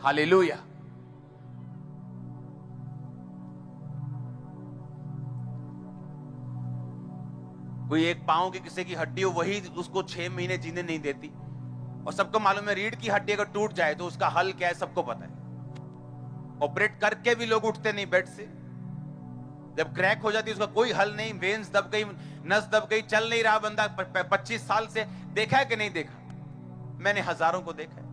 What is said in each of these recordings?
Hallelujah. कोई एक पांव की किसी की हड्डी हो, वही उसको 6 महीने जीने नहीं देती। और सबको मालूम है रीढ़ की हड्डी अगर टूट जाए तो उसका हल क्या है, सबको पता है। ऑपरेट करके भी लोग उठते नहीं बेड से। जब क्रैक हो जाती है उसका कोई हल नहीं, वेन्स दब गई, नस दब गई, चल नहीं रहा बंदा 25 साल से। देखा है कि नहीं देखा? मैंने हजारों को देखा है।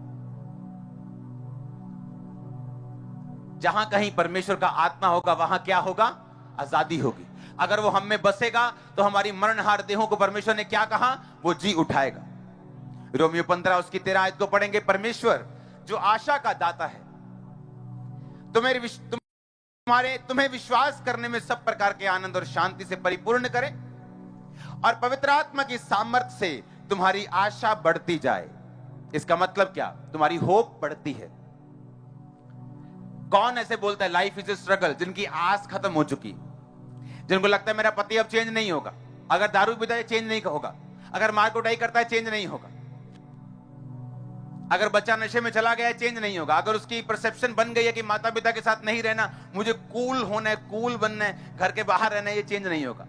जहां कहीं परमेश्वर का आत्मा होगा वहां क्या होगा? आजादी होगी। अगर वो हम में बसेगा तो हमारी मरणहार देहों को परमेश्वर ने क्या कहा? वो जी उठाएगा। रोमियो 15 उसकी 13 आयत को पढ़ेंगे। परमेश्वर जो आशा का दाता है तुम्हें विश्वास करने में सब प्रकार के आनंद और शांति से परिपूर्ण करे और पवित्र आत्मा की सामर्थ्य से तुम्हारी आशा बढ़ती जाए। इसका मतलब क्या? तुम्हारी होप बढ़ती है। कौन ऐसे बोलता है लाइफ इज ए स्ट्रगल? जिनकी आस खत्म हो चुकी, जिनको लगता है मेरा पति अब चेंज नहीं होगा, अगर दारू पीता है चेंज नहीं होगा, अगर मार कुटाई करता है चेंज नहीं होगा, अगर बच्चा नशे में चला गया है चेंज नहीं होगा, अगर उसकी परसेप्शन बन गई है कि माता पिता के साथ नहीं रहना, मुझे कूल होना है, कूल बनना है, घर के बाहर रहना है, ये चेंज नहीं होगा।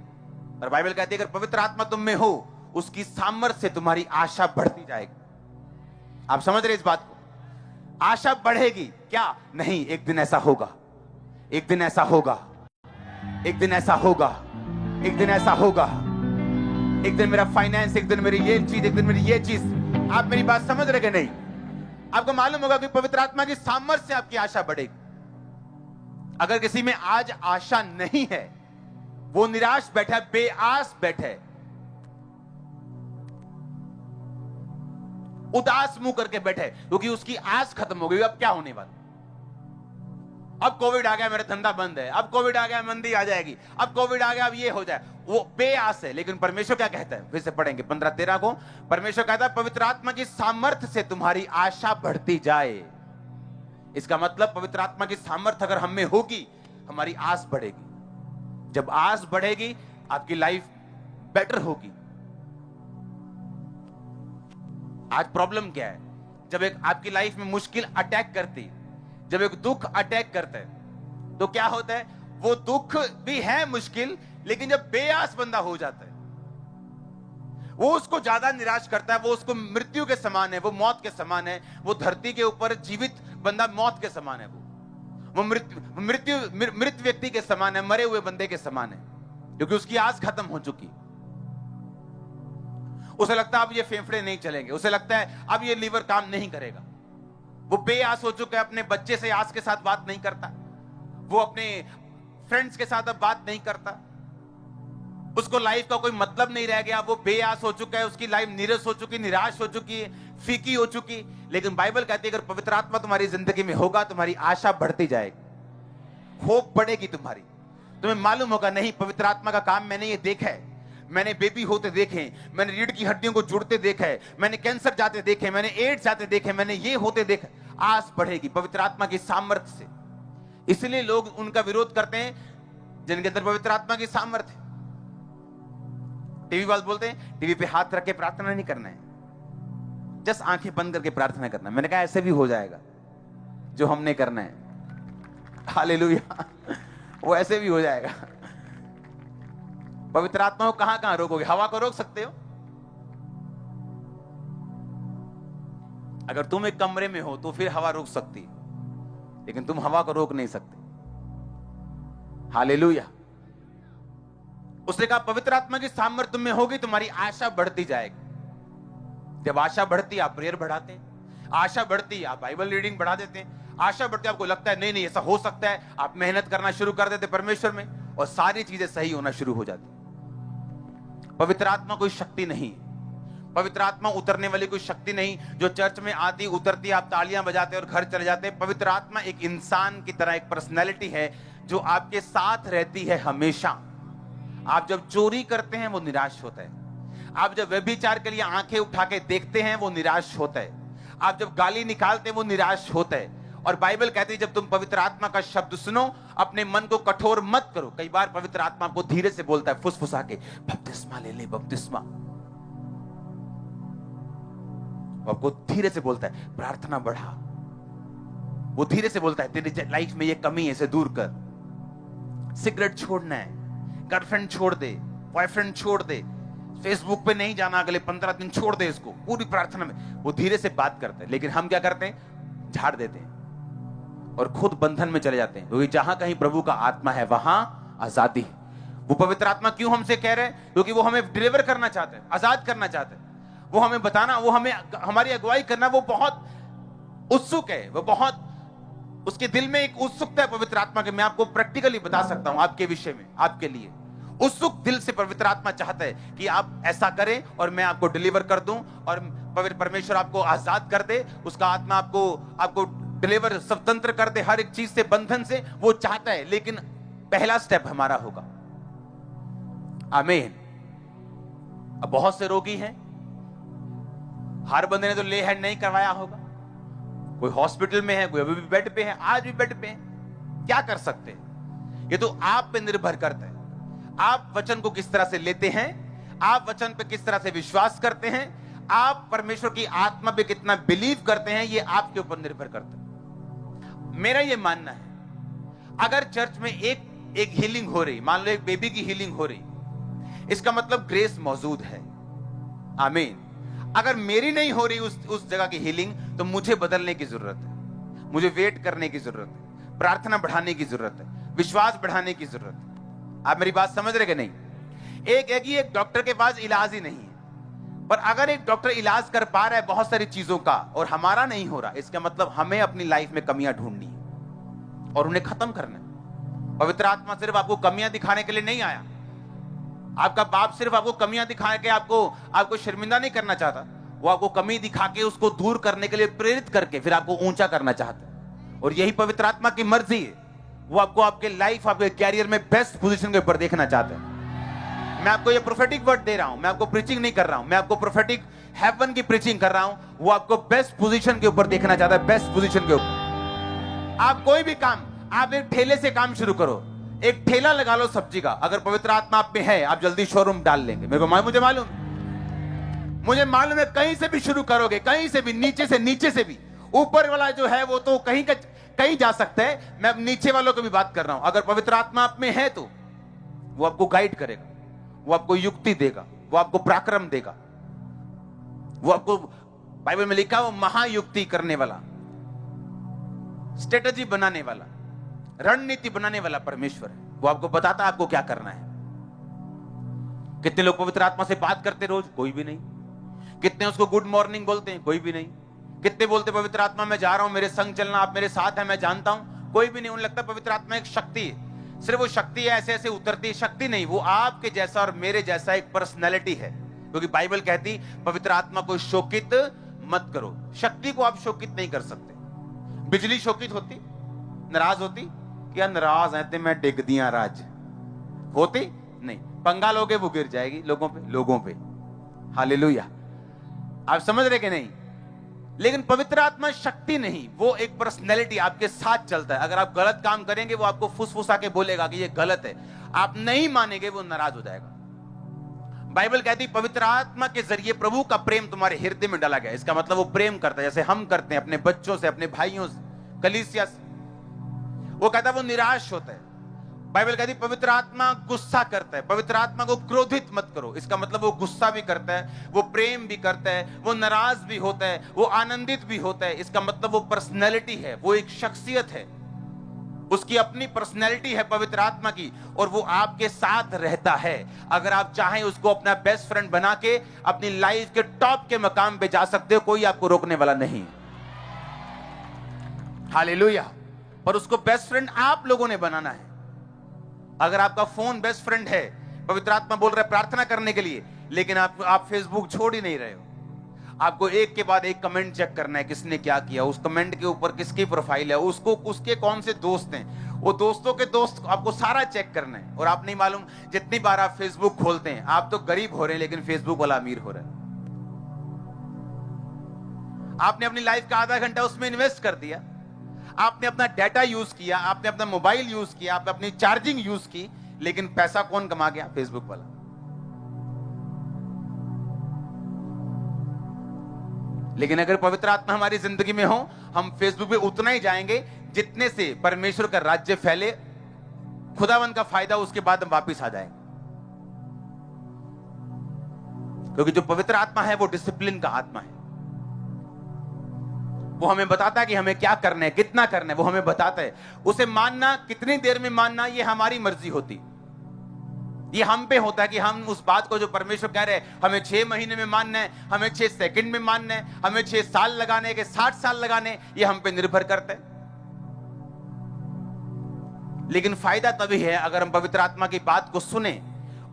और बाइबल कहती है अगर पवित्र आत्मा तुम में हो, उसकी सामर्थ्य से तुम्हारी आशा बढ़ती जाएगी। आप समझ रहे इस बात को? आशा बढ़ेगी क्या? नहीं, एक दिन ऐसा होगा, एक दिन ऐसा होगा, एक दिन ऐसा होगा, एक दिन ऐसा होगा, एक दिन मेरा फाइनेंस, एक दिन मेरी ये चीज, एक दिन मेरी ये चीज। आप मेरी बात समझ रहे कि नहीं? आपको मालूम होगा कि पवित्र आत्मा की सामर्थ्य से आपकी आशा बढ़ेगी। अगर किसी में आज आशा नहीं है, वो निराश बैठा है, बेआस बैठा है, उदास मुंह करके बैठे, क्योंकि उसकी आस खत्म हो गई। अब क्या होने वाला? अब कोविड आ गया, मेरा धंधा बंद है, अब कोविड आ गया, मंदी आ जाएगी, अब कोविड आ गया, अब ये हो जाए। वो बेआस है। लेकिन परमेश्वर क्या कहता है? फिर से पढ़ेंगे 15-13 को। परमेश्वर कहता है पवित्र आत्मा की सामर्थ्य से तुम्हारी आशा बढ़ती जाए। इसका मतलब पवित्र आत्मा की सामर्थ्य अगर हम में होगी, हमारी आस बढ़ेगी। जब आस बढ़ेगी, आपकी लाइफ बेटर होगी। आज प्रॉब्लम क्या है? जब एक आपकी लाइफ में मुश्किल अटैक करती, जब एक दुख अटैक करता है, तो क्या होता है? वो दुख भी है मुश्किल, लेकिन जब बेआस बंदा हो जाता है, वो उसको ज्यादा निराश करता है। वो उसको मृत्यु के समान है, वो मौत के समान है। वो धरती के ऊपर जीवित बंदा मौत के समान है। वो मृत व्यक्ति के समान है, मरे हुए बंदे के समान है, क्योंकि उसकी आस खत्म हो चुकी। उसे लगता है अब ये फेफड़े नहीं चलेंगे, उसे लगता है अब ये लीवर काम नहीं करेगा। वो बेआस हो चुका है। अपने बच्चे से आस के साथ बात नहीं करता, वो अपने फ्रेंड्स के साथ अब बात नहीं करता, उसको लाइफ का कोई मतलब नहीं रह गया। वो बेआस हो चुका है, उसकी लाइफ नीरस हो चुकी, निराश हो चुकी है, फीकी हो चुकी। लेकिन बाइबल कहती है अगर पवित्र आत्मा तुम्हारी जिंदगी में होगा, तुम्हारी आशा बढ़ती जाएगी, होप बढ़ेगी तुम्हारी। तुम्हें मालूम होगा नहीं, पवित्र आत्मा का काम मैंने ये देखा है। मैंने बेबी होते देखे, मैंने रीढ़ की हड्डियों को जुड़ते देखा है, मैंने कैंसर जाते देखे, मैंने एड्स जाते देखे, मैंने ये होते देखा। आस बढ़ेगी पवित्र आत्मा की सामर्थ्य से। इसलिए लोग उनका विरोध करते हैं जिनके अंदर पवित्र आत्मा की सामर्थ्य है। टीवी वाले बोलते हैं टीवी पे हाथ रख के प्रार्थना नहीं करना है, जस्ट आंखें बंद करके प्रार्थना करना है। मैंने कहा ऐसे भी हो जाएगा जो हमने करना है। हालेलुया, वो ऐसे भी हो जाएगा। पवित्र आत्मा को कहां कहां रोकोगे? हवा को रोक सकते हो। अगर तुम एक कमरे में हो तो फिर हवा रोक सकती है, लेकिन तुम हवा को रोक नहीं सकते। हालेलुया। उसने कहा पवित्र आत्मा की सामर्थ्य तुम में होगी, तुम्हारी आशा बढ़ती जाएगी। जब आशा बढ़ती आप प्रेयर बढ़ाते हैं, आशा बढ़ती आप बाइबल रीडिंग बढ़ा देते हैं, आशा बढ़ती आपको लगता है नहीं नहीं ऐसा हो सकता है, आप मेहनत करना शुरू कर देते परमेश्वर में, और सारी चीजें सही होना शुरू हो जाती। पवित्र आत्मा कोई शक्ति नहीं, पवित्र आत्मा उतरने वाली कोई शक्ति नहीं जो चर्च में आती उतरती आप तालियां बजाते और घर चले जाते। पवित्र आत्मा एक इंसान की तरह, एक पर्सनैलिटी है जो आपके साथ रहती है हमेशा। आप जब चोरी करते हैं वो निराश होता है, आप जब व्यभिचार के लिए आंखें उठा के देखते हैं वो निराश होता है, आप जब गाली निकालते हैं वो निराश होता है। और बाइबल कहती है जब तुम पवित्र आत्मा का शब्द सुनो, अपने मन को कठोर मत करो। कई बार पवित्र आत्मा को धीरे से बोलता है, फुसफुसा के, बपतिस्मा ले ले, बपतिस्मा। आपको धीरे से बोलता है, प्रार्थना बढ़ा, वो धीरे से बोलता है तेरी लाइफ में ये कमी है, इसे दूर कर। सिगरेट छोड़ना है, गर्लफ्रेंड छोड़ दे, बॉयफ्रेंड छोड़ दे, फेसबुक पे नहीं जाना अगले 15 दिन, छोड़ दे इसको, पूरी प्रार्थना में। वो धीरे से बात करते हैं, लेकिन हम क्या करते हैं, झाड़ देते हैं और खुद बंधन में चले जाते हैं। क्योंकि जहां कहीं प्रभु का आत्मा है वहां आजादी है। वो पवित्र आत्मा क्यों हमसे कह रहे हैं? क्योंकि वो हमें डिलीवर करना चाहते हैं, आजाद करना चाहते हैं। वो हमें बताना, वो हमें हमारी अगुवाई करना, वो बहुत उत्सुक है, वो बहुत, उसके दिल में एक उत्सुकता है पवित्र आत्मा के। मैं आपको प्रैक्टिकली बता सकता हूं आपके विषय में, आपके लिए उत्सुक दिल से पवित्र आत्मा चाहता है कि आप ऐसा करें और मैं आपको डिलीवर कर दूं और पवित्र परमेश्वर आपको आजाद कर दे, उसका आत्मा आपको डिलीवर, स्वतंत्र कर दे हर एक चीज से, बंधन से। वो चाहता है, लेकिन पहला स्टेप हमारा होगा। आमीन। अब बहुत से रोगी हैं, हर बंदे ने तो ले हैंड नहीं करवाया होगा, कोई हॉस्पिटल में है, कोई अभी भी बेड पे है, आज भी बेड पे है। क्या कर सकते हैं? ये तो आप पे निर्भर करता है। आप वचन को किस तरह से लेते हैं, आप वचन पे किस तरह से विश्वास करते हैं, आप परमेश्वर की आत्मा पे कितना बिलीव करते हैं, ये आपके ऊपर निर्भर करता है। मेरा ये मानना है, अगर चर्च में एक हीलिंग हो रही, मान लो एक बेबी की हीलिंग हो रही, इसका मतलब ग्रेस मौजूद है। आमीन। अगर मेरी नहीं हो रही उस जगह की हीलिंग, तो मुझे बदलने की जरूरत है, मुझे वेट करने की जरूरत है, प्रार्थना बढ़ाने की जरूरत है, विश्वास बढ़ाने की जरूरत है। आप मेरी बात समझ रहे कि नहीं? एक डॉक्टर के पास इलाज ही नहीं है, पर अगर एक डॉक्टर इलाज कर पा रहा है बहुत सारी चीजों का और हमारा नहीं हो रहा, इसका मतलब हमें अपनी लाइफ में कमियां ढूंढनी है और उन्हें खत्म करना है। पवित्र आत्मा सिर्फ आपको कमियां दिखाने के लिए नहीं आया। आपका बाप सिर्फ आपको कमियां दिखा के आपको शर्मिंदा नहीं करना चाहता, वो आपको कमी दिखा के उसको दूर करने के लिए प्रेरित करके फिर आपको ऊंचा करना चाहता है। और यही पवित्र आत्मा की मर्जी है। वो आपको आपके लाइफ, आपके कैरियर में बेस्ट पोजीशन के ऊपर देखना चाहते हैं। मैं आपको ये प्रोफेटिक वर्ड दे रहा हूं, मैं आपको प्रीचिंग नहीं कर रहा हूं, मैं आपको प्रोफेटिक हेवन की प्रीचिंग कर रहा हूं। वो आपको बेस्ट पोजीशन के ऊपर देखना चाहता है, बेस्ट पोजीशन के ऊपर। आप कोई भी काम, आप एक ठेले से काम शुरू करो, एक ठेला लगा लो सब्जी का। अगर पवित्र आत्मा आप में है, आप जल्दी शोरूम डाल लेंगे। मुझे मालूम है, कहीं से भी शुरू करोगे, कहीं से भी, नीचे से भी। ऊपर वाला जो है वो तो कहीं जा सकता है, मैं नीचे वालों की भी बात कर रहा हूं। अगर पवित्र आत्मा आप में है तो वो आपको गाइड करेगा, वो आपको युक्ति देगा, वो आपको पराक्रम देगा, वो आपको, बाइबल में लिखा, वो महायुक्ति करने वाला, स्ट्रेटजी बनाने वाला, रणनीति बनाने वाला परमेश्वर है। वो आपको बताता है आपको क्या करना है। कितने लोग पवित्र आत्मा से बात करते रोज? कोई भी नहीं। कितने उसको गुड मॉर्निंग बोलते हैं? कोई भी नहीं। कितने बोलते पवित्र आत्मा मैं जा रहा हूं, मेरे संग चलना, आप मेरे साथ हैं, मैं जानता हूं? कोई भी नहीं। उन्हें लगता पवित्र आत्मा एक शक्ति है, सिर्फ वो शक्ति है, ऐसे ऐसे उतरती है। शक्ति नहीं, वो आपके जैसा और मेरे जैसा एक पर्सनैलिटी है। क्योंकि बाइबल कहती पवित्र आत्मा को शोकित मत करो। शक्ति को आप शोकित नहीं कर सकते। बिजली शोकित होती, नाराज होती? क्या नाराज है ते मैं डिग दिया राज होती? नहीं। पंगा लोगे वो गिर जाएगी लोगों पे। हालेलुया। आप समझ रहे कि नहीं? लेकिन पवित्र आत्मा शक्ति नहीं, वो एक पर्सनैलिटी आपके साथ चलता है। अगर आप गलत काम करेंगे, वो आपको फुसफुसा के बोलेगा कि ये गलत है। आप नहीं मानेंगे, वो नाराज हो जाएगा। बाइबल कहती पवित्र आत्मा के जरिए प्रभु का प्रेम तुम्हारे हृदय में डाला गया। इसका मतलब वो प्रेम करता है, जैसे हम करते हैं अपने बच्चों से, अपने भाइयों से, कलीसिया से। वो कहता है वो निराश होता है। बाइबल कहती पवित्र आत्मा गुस्सा करता है। पवित्र आत्मा को क्रोधित मत करो। इसका मतलब वो गुस्सा भी करता है, वो प्रेम भी करता है, वो नाराज भी होता है, वो आनंदित भी होता है। इसका मतलब वो पर्सनैलिटी है, वो एक शख्सियत है, उसकी अपनी पर्सनैलिटी है पवित्र आत्मा की, और वो आपके साथ रहता है। अगर आप चाहें उसको अपना बेस्ट फ्रेंड बना के अपनी लाइफ के टॉप के मकाम पे जा सकते हो, कोई आपको रोकने वाला नहीं। हालेलुया। पर उसको बेस्ट फ्रेंड आप लोगों ने बनाना है। अगर आपका फोन बेस्ट फ्रेंड है, पवित्र आत्मा बोल रहा है प्रार्थना करने के लिए, लेकिन आप फेसबुक छोड़ ही नहीं रहे हो। आपको एक के बाद एक कमेंट चेक करना है, किसने क्या किया, उस कमेंट के ऊपर किसकी प्रोफाइल है, उसके कौन से दोस्त हैं, वो दोस्तों के दोस्त, आपको सारा चेक करना है। और आप नहीं मालूम जितनी बार आप फेसबुक खोलते हैं, आप तो गरीब हो रहे हैं लेकिन फेसबुक वाला अमीर हो रहा है। आपने अपनी लाइफ का आधा घंटा उसमें इन्वेस्ट कर दिया, आपने अपना डाटा यूज किया, आपने अपना मोबाइल यूज किया, आपने अपनी चार्जिंग यूज की, लेकिन पैसा कौन कमा गया? फेसबुक वाला। लेकिन अगर पवित्र आत्मा हमारी जिंदगी में हो, हम फेसबुक पे उतना ही जाएंगे जितने से परमेश्वर का राज्य फैले, खुदावन का फायदा, उसके बाद हम वापिस आ जाएंगे। क्योंकि जो पवित्र आत्मा है वो डिसिप्लिन का आत्मा है। वो हमें बताता है कि हमें क्या करना है, कितना करना है, वो हमें बताता है। उसे मानना, कितनी देर में मानना, ये हमारी मर्जी होती। ये हम पे होता है कि हम उस बात को जो परमेश्वर कह रहे हैं, हमें 6 महीने में मानना है, हमें 6 सेकंड में मानना है, हमें 6 साल लगाने के 60 साल लगाने, ये हम पे निर्भर करता है। लेकिन फायदा तभी है अगर हम पवित्र आत्मा की बात को सुने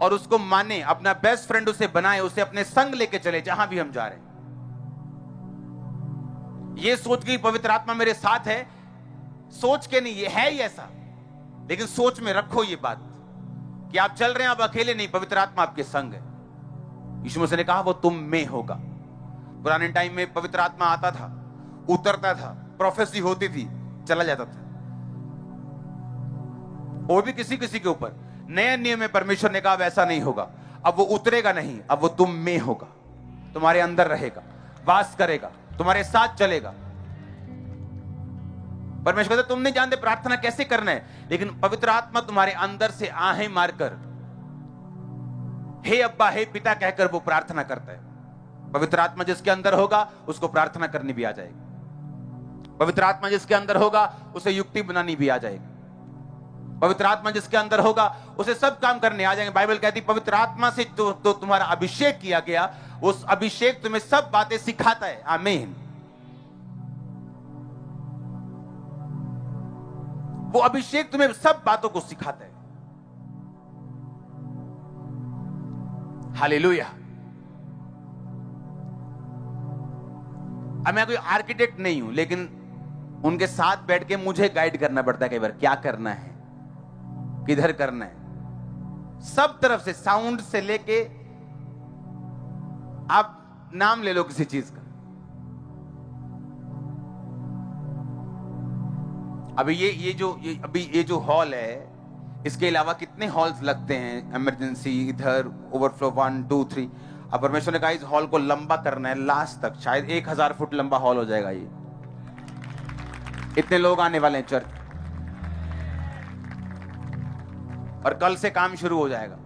और उसको माने, अपना बेस्ट फ्रेंड उसे बनाए, उसे अपने संग लेके चले जहां भी हम जा रहे हैं। ये सोच के पवित्र आत्मा मेरे साथ है, सोच के नहीं, ये है ही ऐसा, लेकिन सोच में रखो ये बात कि आप चल रहे हैं, आप अकेले नहीं, पवित्र आत्मा आपके संग है। यीशु मसीह ने कहा वो तुम में होगा। पुराने टाइम में पवित्र आत्मा आता था, उतरता था, प्रोफेसी होती थी, चला जाता था, वो भी किसी किसी के ऊपर। नए नियम में परमेश्वर ने कहा वैसा नहीं होगा, अब वो उतरेगा नहीं, अब वो तुम में होगा, तुम्हारे अंदर रहेगा, वास करेगा, तुम्हारे साथ चलेगा। परमेश्वर कहता तुम नहीं जानते प्रार्थना कैसे करना है, लेकिन पवित्र आत्मा तुम्हारे अंदर से आहें मारकर हे अब्बा, हे पिता कहकर वो प्रार्थना करता है। पवित्र आत्मा जिसके अंदर होगा उसको प्रार्थना करनी भी आ जाएगी। पवित्र आत्मा जिसके अंदर होगा उसे युक्ति बनानी भी आ जाएगी। पवित्र आत्मा जिसके अंदर होगा उसे सब काम करने आ जाएंगे। बाइबल कहती पवित्र आत्मा से तो तुम्हारा अभिषेक किया गया, उस अभिषेक तुम्हें सब बातें सिखाता है। आमीन। वो अभिषेक तुम्हें सब बातों को सिखाता है। हालेलुया। अब मैं कोई आर्किटेक्ट नहीं हूं, लेकिन उनके साथ बैठ के मुझे गाइड करना पड़ता है कई बार, क्या करना है, किधर करना है, सब तरफ से, साउंड से लेके आप नाम ले लो किसी चीज का। अभी ये जो हॉल है, इसके अलावा कितने हॉल्स लगते हैं, इमरजेंसी, इधर ओवरफ्लो 1 2 3। अब परमेश्वर ने कहा इस हॉल को लंबा करना है लास्ट तक, शायद 1000 फुट लंबा हॉल हो जाएगा ये, इतने लोग आने वाले हैं चर्च, और कल से काम शुरू हो जाएगा।